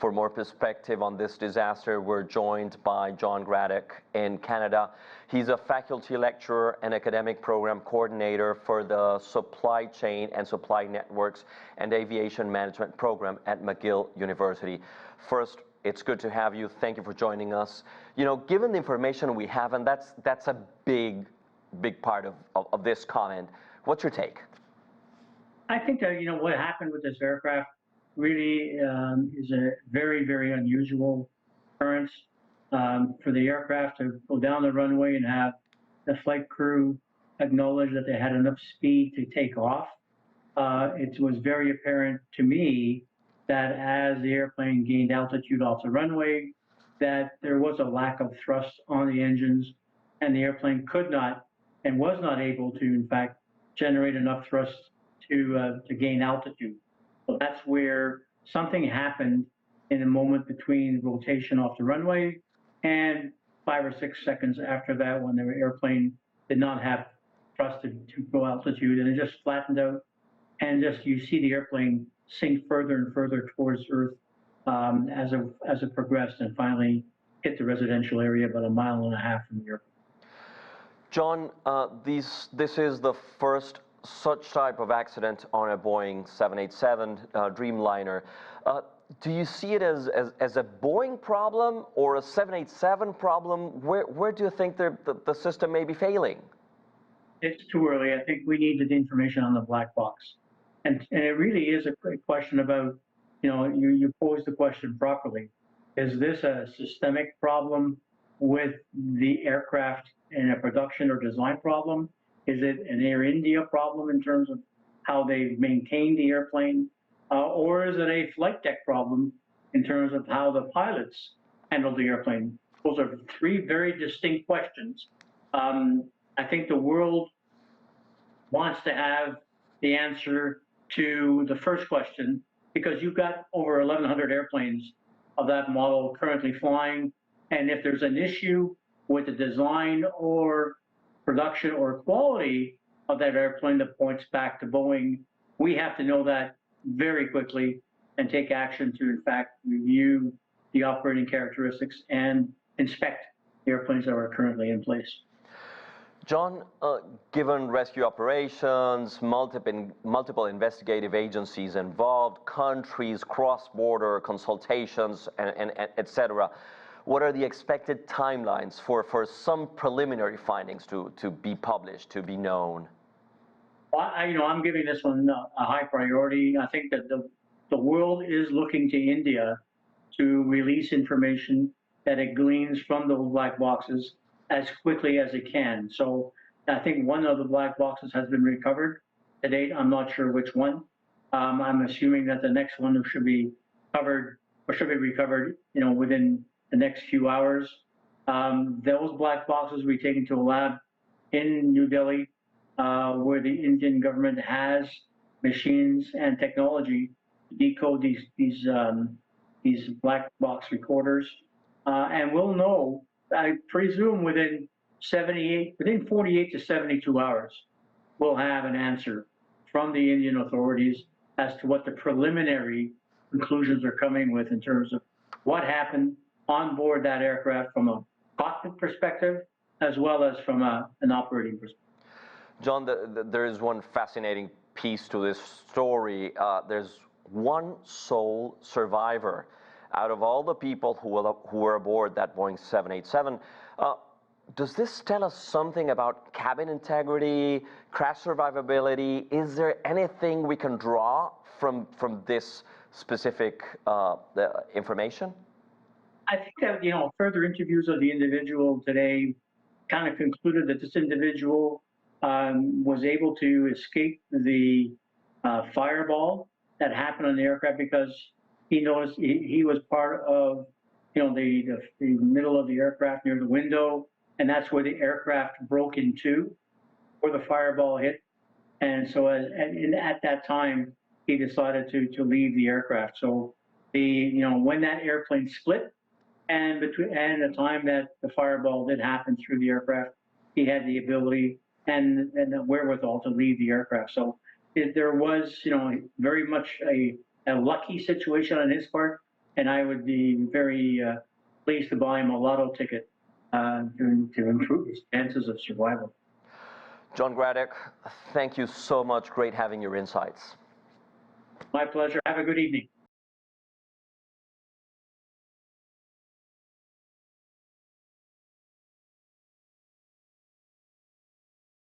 For more perspective on this disaster, we're joined by John Gradek in Canada. He's a faculty lecturer and academic program coordinator for the Supply Chain and Supply Networks and Aviation Management program at McGill University. First, it's good to have you. Thank you for joining us. You know, given the information we have, and that's a big part of this comment, what's your take? I think that, what happened with this aircraft really is a very, very unusual occurrence. For the aircraft to go down the runway and have the flight crew acknowledge that they had enough speed to take off. It was very apparent to me that as the airplane gained altitude off the runway, that there was a lack of thrust on the engines, and the airplane could not and was not able to, in fact, generate enough thrust to gain altitude. So that's where something happened in the moment between rotation off the runway and 5 or 6 seconds after that, when the airplane did not have thrust to go altitude, and it just flattened out, and you see the airplane sink further and further towards Earth as it progressed, and finally hit the residential area about 1.5 miles from the airport. John, this is the first such type of accident on a Boeing 787 Dreamliner. Do you see it as a Boeing problem or a 787 problem? Where do you think the system may be failing? It's too early. I think we needed information on the black box. And it really is a question about, you posed the question properly. Is this a systemic problem with the aircraft and a production or design problem? Is it an Air India problem in terms of how they maintain the airplane? Or is it a flight deck problem in terms of how the pilots handle the airplane? Those are three very distinct questions. I think the world wants to have the answer to the first question, because you've got over 1,100 airplanes of that model currently flying. And if there's an issue with the design or production or quality of that airplane that points back to Boeing, we have to know that very quickly and take action to, in fact, review the operating characteristics and inspect the airplanes that are currently in place. John, given rescue operations, multiple investigative agencies involved, countries, cross-border consultations, and et cetera, what are the expected timelines for some preliminary findings to be published, to be known? Well, I'm giving this one a high priority. I think that the world is looking to India to release information that it gleans from those black boxes as quickly as it can. So I think one of the black boxes has been recovered to date. I'm not sure which one. I'm assuming that the next one should be covered or should be recovered, within the next few hours. Those black boxes will be taken to a lab in New Delhi, where the Indian government has machines and technology to decode these black box recorders, and we'll know, I presume, within 48 to 72 hours, we'll have an answer from the Indian authorities as to what the preliminary conclusions are coming with in terms of what happened on board that aircraft from a cockpit perspective, as well as from an operating perspective. John, there is one fascinating piece to this story. There's one sole survivor out of all the people who were aboard that Boeing 787. Does this tell us something about cabin integrity, crash survivability? Is there anything we can draw from this specific information? I think that, further interviews of the individual today kind of concluded that this individual was able to escape the fireball that happened on the aircraft, because he noticed he was part of, the middle of the aircraft near the window, and that's where the aircraft broke in two, where the fireball hit. And so at that time, he decided to leave the aircraft. So when that airplane split, and the time that the fireball did happen through the aircraft, he had the ability and the wherewithal to leave the aircraft. So there was, very much a lucky situation on his part and I would be very pleased to buy him a lotto ticket to improve his chances of survival. John Gradek, thank you so much. Great having your insights. My pleasure. Have a good evening.